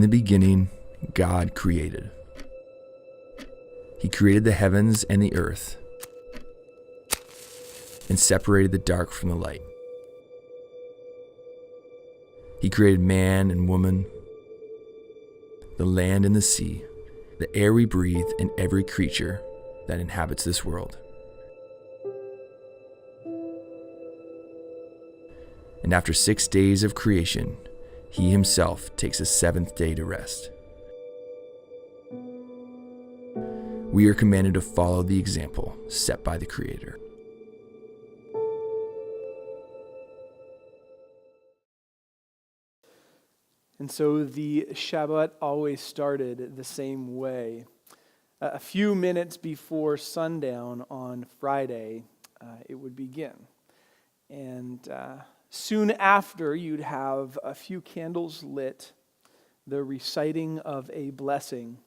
the beginning, God created. He created the heavens and the earth and separated the dark from the light. He created man and woman, the land and the sea, the air we breathe, and every creature that inhabits this world. And after 6 days of creation, he himself takes a seventh day to rest. We are commanded to follow the example set by the Creator. And so the Shabbat always started the same way. A few minutes before sundown on Friday, it would begin. And soon after, you'd have a few candles lit, the reciting of a blessing,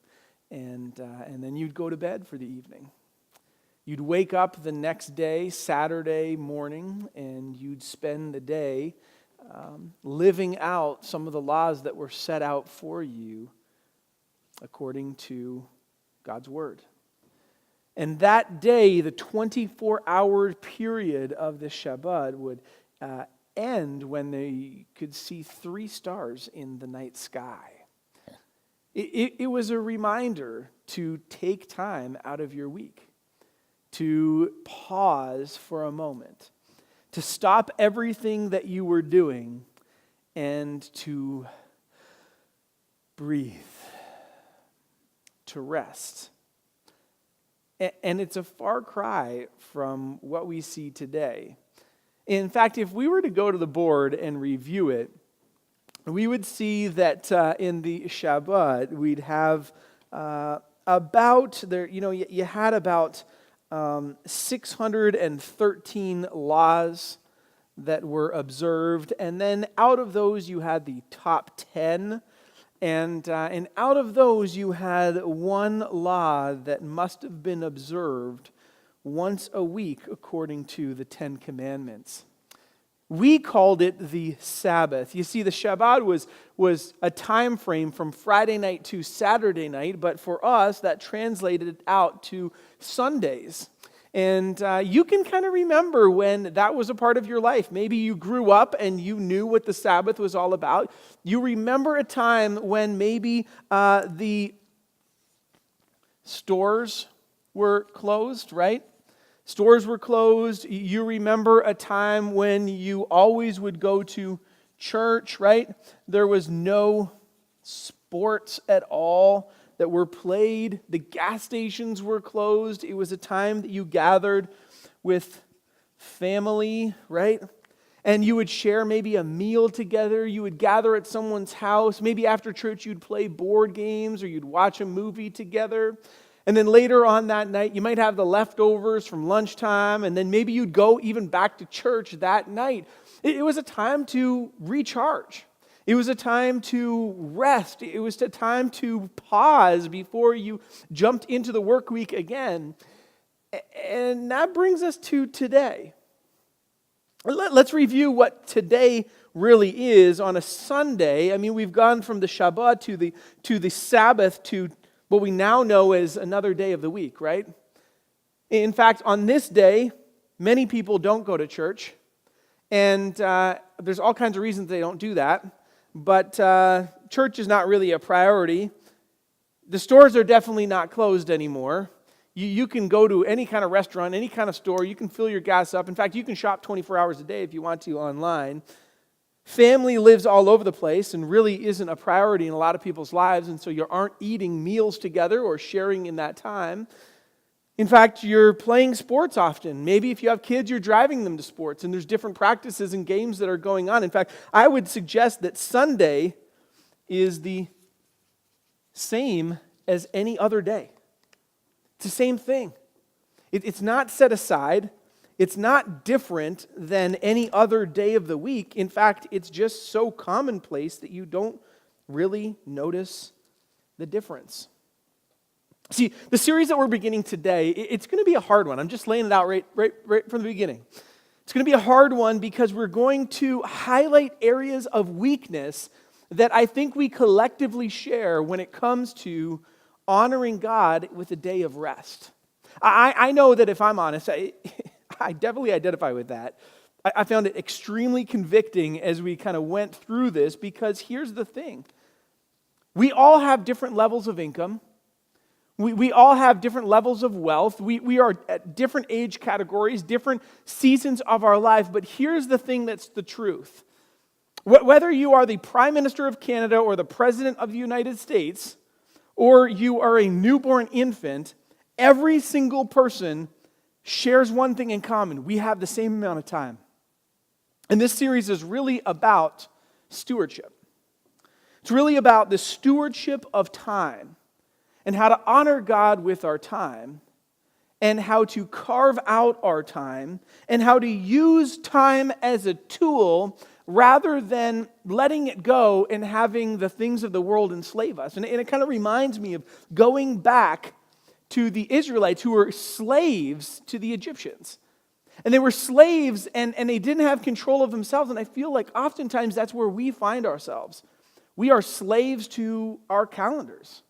and then you'd go to bed for the evening. You'd wake up the next day, Saturday morning, and you'd spend the day living out some of the laws that were set out for you according to God's Word. And that day, the 24-hour period of the Shabbat would end when they could see 3 stars in the night sky. It was a reminder to take time out of your week, to pause for a moment, to stop everything that you were doing and to breathe, to rest. And it's a far cry from what we see today. In fact, if we were to go to the board and review it, we would see that in the Shabbat, we'd have about, you had about 613 laws that were observed, and then out of those you had the top 10, and out of those you had one law that must have been observed once a week according to the 10 Commandments. We called it the Sabbath. You see, the Shabbat was a time frame from Friday night to Saturday night, but for us, that translated out to Sundays. And you can kind of remember when that was a part of your life. Maybe you grew up and you knew what the Sabbath was all about. You remember a time when maybe the stores were closed, right? Stores were closed. You remember a time when you always would go to church, right? There was no sports at all that were played. The gas stations were closed. It was a time that you gathered with family, right? And you would share maybe a meal together. You would gather at someone's house. Maybe after church you'd play board games or you'd watch a movie together. And then later on that night, you might have the leftovers from lunchtime, and then maybe you'd go even back to church that night. It was a time to recharge. It was a time to rest. It was a time to pause before you jumped into the work week again. And that brings us to today. Let's review what today really is on a Sunday. I mean, we've gone from the Shabbat to the Sabbath to what we now know as another day of the week, right? In fact, on this day, many people don't go to church. And there's all kinds of reasons they don't do that. But church is not really a priority. The stores are definitely not closed anymore. You can go to any kind of restaurant, any kind of store. You can fill your gas up. In fact, you can shop 24 hours a day if you want to online. Family lives all over the place and really isn't a priority in a lot of people's lives, and so you aren't eating meals together or sharing in that time. In fact, you're playing sports often. Maybe if you have kids, you're driving them to sports, and there's different practices and games that are going on. In fact, I would suggest that Sunday is the same as any other day. It's the same thing. It's not set aside. It's not different than any other day of the week. In fact, it's just so commonplace that you don't really notice the difference. See, the series that we're beginning today, it's going to be a hard one. I'm just laying it out right from the beginning. It's going to be a hard one because we're going to highlight areas of weakness that I think we collectively share when it comes to honoring God with a day of rest. I know that if I'm honest, I definitely identify with that. I found it extremely convicting as we kind of went through this, because here's the thing. We all have different levels of income. We all have different levels of wealth. We are at different age categories, different seasons of our life. But here's the thing that's the truth. Whether you are the Prime Minister of Canada or the President of the United States, or you are a newborn infant, every single person shares one thing in common. We have the same amount of time. And this series is really about stewardship. It's really about the stewardship of time and how to honor God with our time and how to carve out our time and how to use time as a tool rather than letting it go and having the things of the world enslave us. And it kind of reminds me of going back to the Israelites who were slaves to the Egyptians. And they were slaves and they didn't have control of themselves. And I feel like oftentimes that's where we find ourselves. We are slaves to our calendars.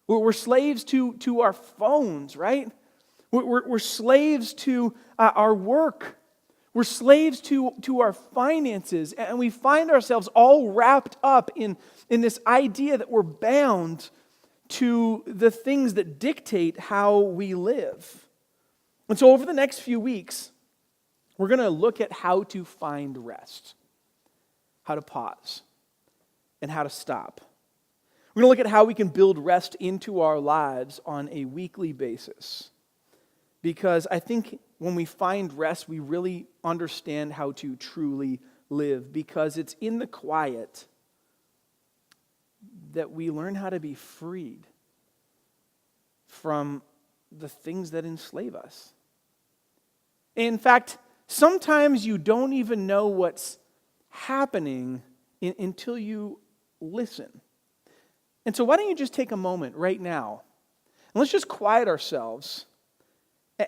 We're slaves to our phones, right? We're slaves to our work. We're slaves to our finances. And we find ourselves all wrapped up in this idea that we're bound to the things that dictate how we live. And so over the next few weeks, we're going to look at how to find rest, how to pause, and how to stop. We're going to look at how we can build rest into our lives on a weekly basis. Because I think when we find rest, we really understand how to truly live. Because it's in the quiet that we learn how to be freed from the things that enslave us. In fact, sometimes you don't even know what's happening until you listen. And so why don't you just take a moment right now, and let's just quiet ourselves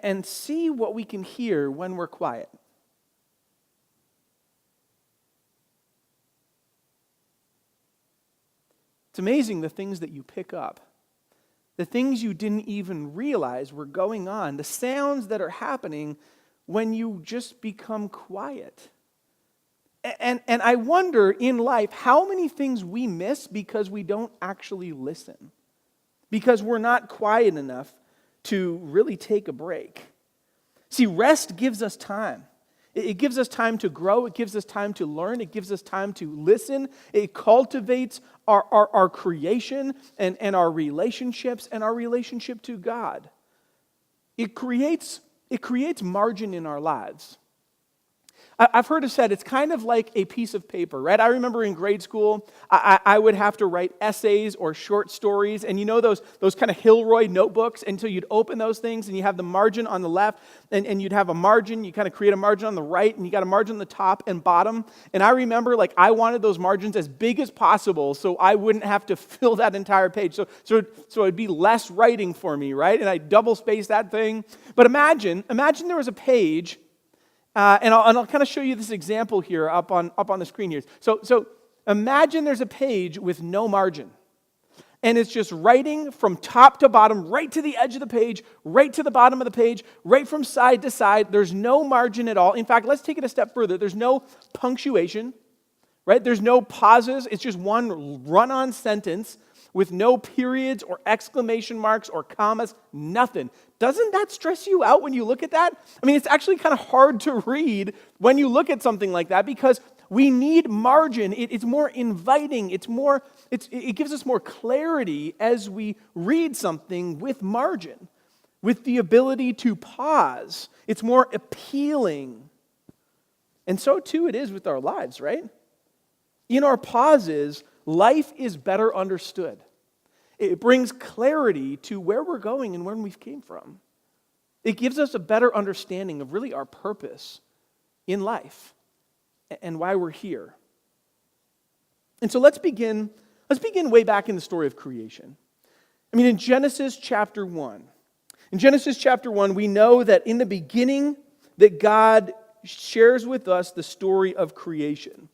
and see what we can hear when we're quiet. It's amazing the things that you pick up, the things you didn't even realize were going on, the sounds that are happening when you just become quiet. And I wonder in life how many things we miss because we don't actually listen, because we're not quiet enough to really take a break. See, rest gives us time. It gives us time to grow. It gives us time to learn. It gives us time to listen. It cultivates our creation and our relationships and our relationship to God. It creates margin in our lives. I've heard it said it's kind of like a piece of paper, right? I remember in grade school, I would have to write essays or short stories, and you know those kind of Hilroy notebooks, and so you'd open those things, and you have the margin on the left, and you'd have a margin, you kind of create a margin on the right, and you got a margin on the top and bottom, and I remember I wanted those margins as big as possible so I wouldn't have to fill that entire page, so it'd be less writing for me, right? And I double space that thing. But imagine there was a page. And I'll kind of show you this example here up on the screen here. So imagine there's a page with no margin. And it's just writing from top to bottom, right to the edge of the page, right to the bottom of the page, right from side to side. There's no margin at all. In fact, let's take it a step further. There's no punctuation, right? There's no pauses. It's just one run-on sentence with no periods or exclamation marks or commas, nothing. Doesn't that stress you out when you look at that? I mean, it's actually kind of hard to read when you look at something like that because we need margin. It's more inviting. It gives us more clarity as we read something with margin, with the ability to pause. It's more appealing. And so too it is with our lives, right? In our pauses, life is better understood. It brings clarity to where we're going and where we came from. It gives us a better understanding of really our purpose in life and why we're here. And so let's begin way back in the story of creation. I mean, in Genesis chapter 1. In Genesis chapter 1, we know that in the beginning that God shares with us the story of creation.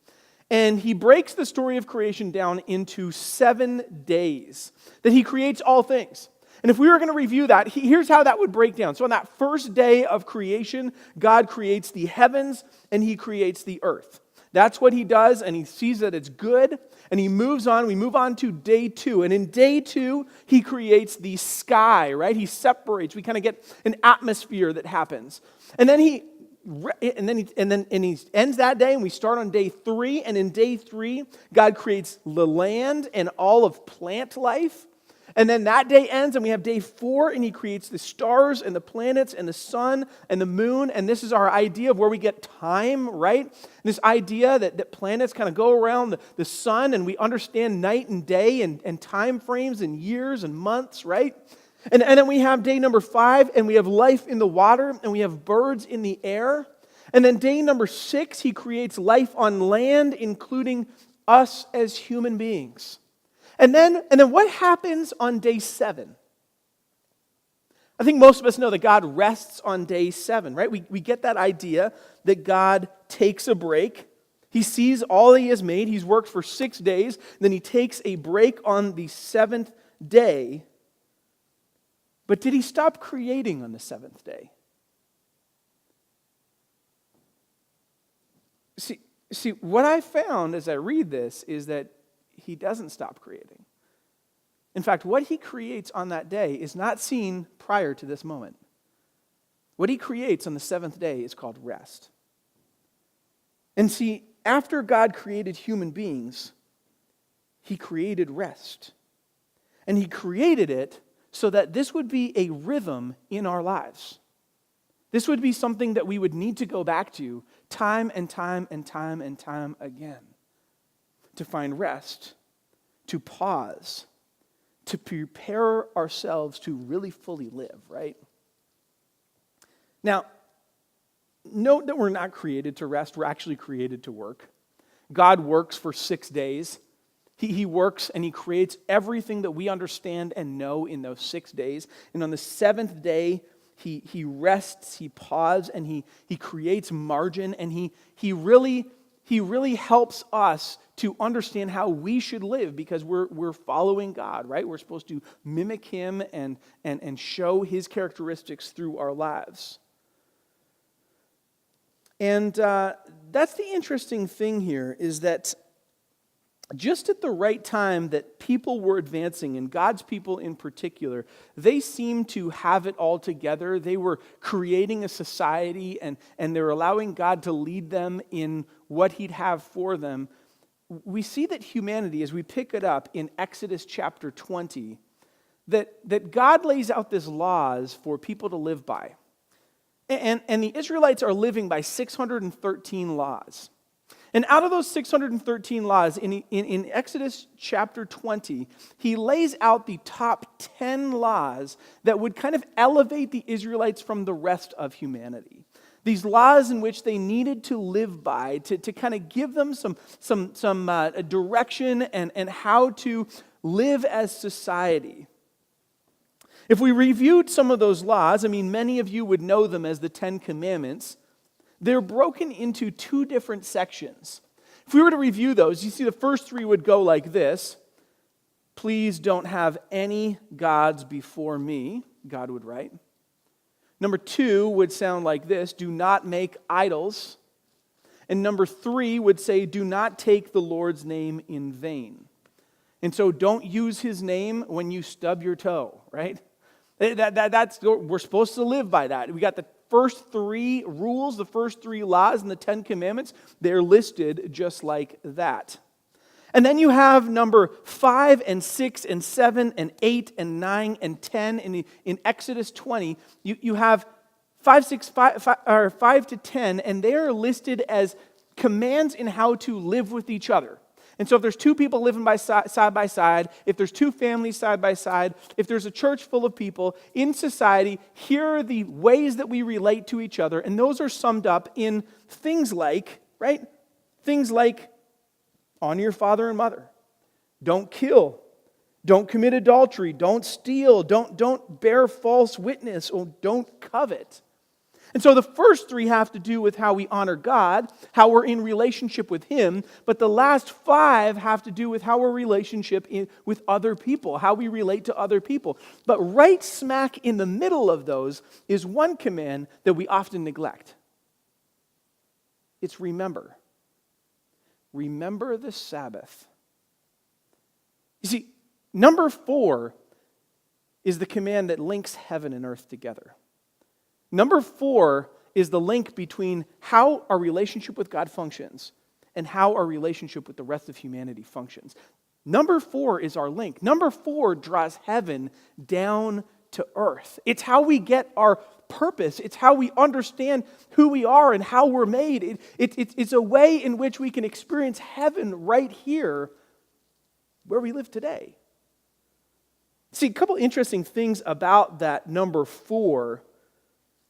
And he breaks the story of creation down into 7 days, that he creates all things. And if we were going to review that, here's how that would break down. So on that first day of creation, God creates the heavens and he creates the earth. That's what he does, and he sees that it's good, and he moves on. We move on to day 2. And in day 2, he creates the sky, right? He separates. We kind of get an atmosphere that happens. And then he ends that day, and we start on day 3. And in day 3, God creates the land and all of plant life. And then that day ends, and we have day 4, and he creates the stars and the planets and the sun and the moon. And this is our idea of where we get time, right? And this idea that planets kind of go around the sun, and we understand night and day and time frames and years and months, right? And then we have day number 5, and we have life in the water, and we have birds in the air. And then day number 6, he creates life on land, including us as human beings. And then what happens on day 7? I think most of us know that God rests on day 7, right? We get that idea that God takes a break. He sees all that he has made. He's worked for 6 days. Then he takes a break on the 7th day. But did he stop creating on the 7th day? See, what I found as I read this is that he doesn't stop creating. In fact, what he creates on that day is not seen prior to this moment. What he creates on the 7th day is called rest. And see, after God created human beings, he created rest. And he created it so that this would be a rhythm in our lives. This would be something that we would need to go back to time and time and time and time again. To find rest, to pause, to prepare ourselves to really fully live, right? Now, note that we're not created to rest, we're actually created to work. God works for 6 days. He works and he creates everything that we understand and know in those 6 days. And on the 7th day, he rests, he pauses, and he creates margin, and he really helps us to understand how we should live because we're following God, right? We're supposed to mimic him and show his characteristics through our lives. And that's the interesting thing here is that just at the right time that people were advancing, and God's people in particular, they seemed to have it all together. They were creating a society, and they were allowing God to lead them in what he'd have for them. We see that humanity, as we pick it up in Exodus chapter 20, that God lays out these laws for people to live by. And the Israelites are living by 613 laws. And out of those 613 laws, in Exodus chapter 20, he lays out the top 10 laws that would kind of elevate the Israelites from the rest of humanity. These laws in which they needed to live by to kind of give them some direction and how to live as society. If we reviewed some of those laws, I mean, many of you would know them as the 10 Commandments. They're broken into 2 different sections. If we were to review those, you see the first 3 would go like this. Please don't have any gods before me, God would write. Number 2 would sound like this. Do not make idols. And number 3 would say, do not take the Lord's name in vain. And so don't use his name when you stub your toe, right? That's we're supposed to live by that. We got the first 3 rules, the first 3 laws in the 10 Commandments. They're listed just like that. And then you have number 5 and 6 and 7 and 8 and 9 and 10 in Exodus 20. You have 5 to 10, and they are listed as commands in how to live with each other. And so if there's 2 people living side by side, if there's 2 families side by side, if there's a church full of people in society, here are the ways that we relate to each other. And those are summed up in things like, right? Things like honor your father and mother. Don't kill. Don't commit adultery. Don't steal. Don't bear false witness. Or don't covet. And so the first three have to do with how we honor God, how we're in relationship with Him, but the last five have to do with how we're with other people, how we relate to other people. But right smack in the middle of those is one command that we often neglect. It's remember. Remember the Sabbath. You see, number 4 is the command that links heaven and earth together. Number 4 is the link between how our relationship with God functions and how our relationship with the rest of humanity functions. Number 4 is our link. Number 4 draws heaven down to earth. It's how we get our purpose. It's how we understand who we are and how we're made. It's a way in which we can experience heaven right here where we live today. See, a couple interesting things about that number 4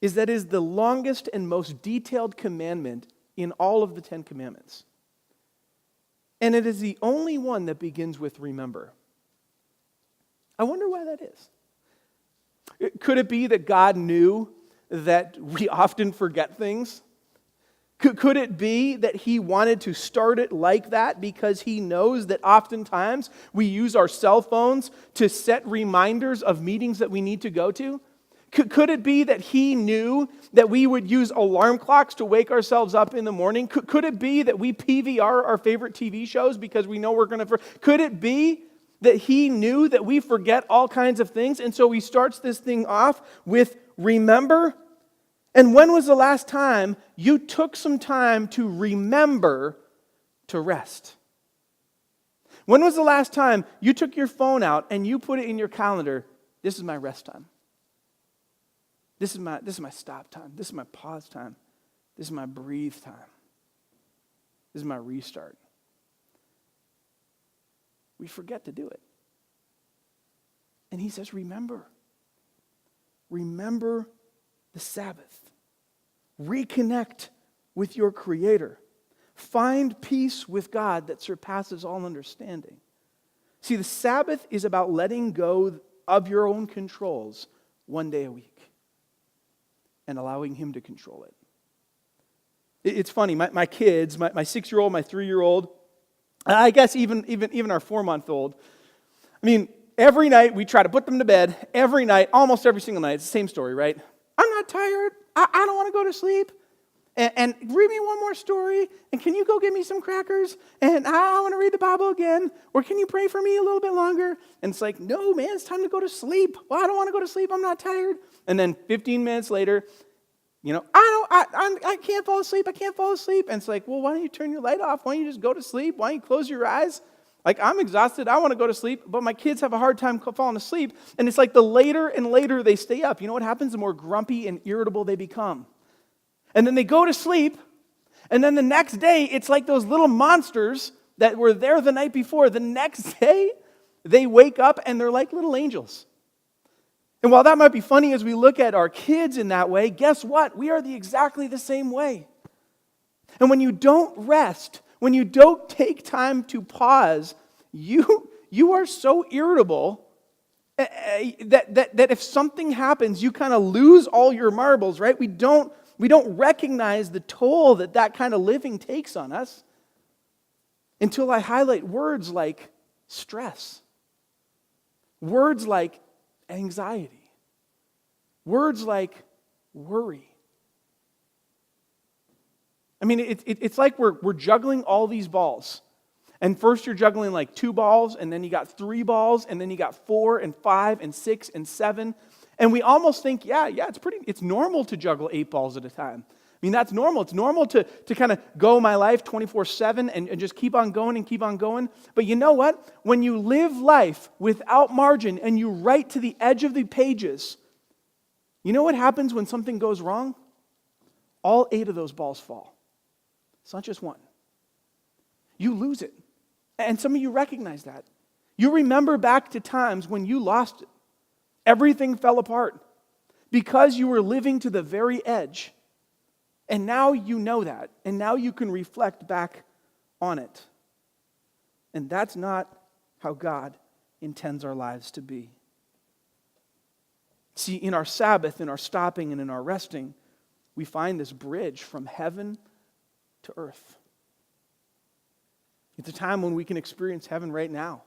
is that it is the longest and most detailed commandment in all of the 10 Commandments. And it is the only one that begins with remember. I wonder why that is. Could it be that God knew that we often forget things? Could it be that He wanted to start it like that because He knows that oftentimes we use our cell phones to set reminders of meetings that we need to go to? Could it be that He knew that we would use alarm clocks to wake ourselves up in the morning? Could it be that we PVR our favorite TV shows because we know we're going to... Could it be that He knew that we forget all kinds of things, and so He starts this thing off with remember? And when was the last time you took some time to remember to rest? When was the last time you took your phone out and you put it in your calendar, this is my rest time? This is my stop time. This is my pause time. This is my breathe time. This is my restart. We forget to do it. And He says, remember. Remember the Sabbath. Reconnect with your Creator. Find peace with God that surpasses all understanding. See, the Sabbath is about letting go of your own controls one day a week and allowing Him to control it. It's funny, my kids, my 6-year-old, my 3-year-old, I guess even our 4-month-old, I mean, every night we try to put them to bed, every night, almost every single night, it's the same story, right? I'm not tired, I don't want to go to sleep, and read me one more story, and can you go get me some crackers, and I want to read the Bible again, or can you pray for me a little bit longer? And it's like, no, man, it's time to go to sleep. Well, I don't want to go to sleep, I'm not tired. And then 15 minutes later, I can't fall asleep, And it's like, well, why don't you turn your light off? Why don't you just go to sleep? Why don't you close your eyes? Like, I'm exhausted, I want to go to sleep, but my kids have a hard time falling asleep. And it's like the later and later they stay up, you know what happens? The more grumpy and irritable they become. And then they go to sleep, and then the next day, it's like those little monsters that were there the night before. The next day, they wake up and they're like little angels. And while that might be funny as we look at our kids in that way, guess what? We are exactly the same way. And when you don't rest, when you don't take time to pause, you are so irritable that if something happens, you kind of lose all your marbles, right? We don't recognize the toll that kind of living takes on us until I highlight words like stress, words like anxiety, words like worry. I mean, it's like we're juggling all these balls. And first you're juggling like 2 balls, and then you got 3 balls, and then you got 4 and 5 and 6 and 7. And we almost think, it's normal to juggle 8 balls at a time. I mean, that's normal. It's normal to kind of go my life 24/7 and just keep on going and keep on going. But you know what? When you live life without margin and you write to the edge of the pages, you know what happens when something goes wrong? All 8 of those balls fall. It's not just one. You lose it. And some of you recognize that. You remember back to times when you lost it. Everything fell apart because you were living to the very edge. And now you know that. And now you can reflect back on it. And that's not how God intends our lives to be. See, in our Sabbath, in our stopping, and in our resting, we find this bridge from heaven to earth. It's a time when we can experience heaven right now.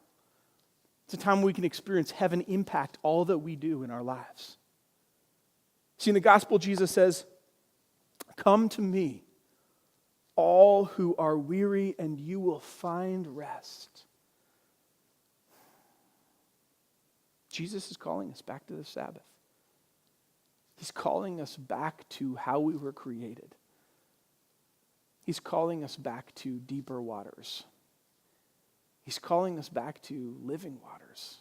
It's a time when we can experience heaven impact all that we do in our lives. See, in the gospel, Jesus says, "Come to me, all who are weary, and you will find rest." Jesus is calling us back to the Sabbath. He's calling us back to how we were created. He's calling us back to deeper waters. He's calling us back to living waters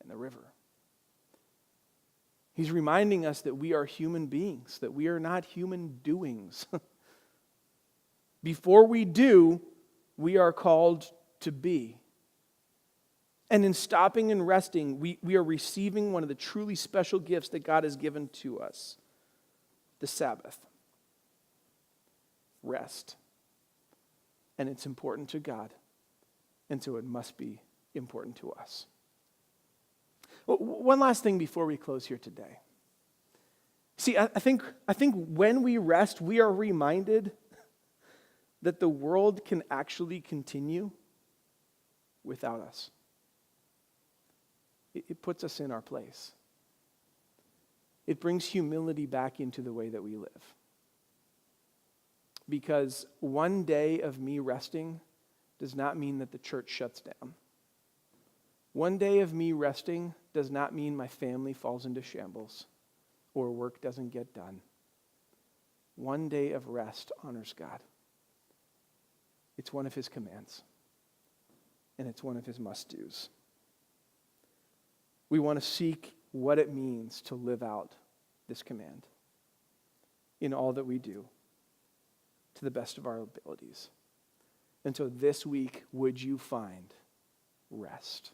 and the river. He's reminding us that we are human beings, that we are not human doings. Before we do, we are called to be. And in stopping and resting, we are receiving one of the truly special gifts that God has given to us, the Sabbath. Rest. And it's important to God, and so it must be important to us. One last thing before we close here today. See, I think when we rest, we are reminded that the world can actually continue without us. It puts us in our place. It brings humility back into the way that we live. Because one day of me resting does not mean that the church shuts down. One day of me resting does not mean my family falls into shambles or work doesn't get done. One day of rest honors God. It's one of his commands, and it's one of his must-dos. We want to seek what it means to live out this command in all that we do to the best of our abilities. And so this week, would you find rest?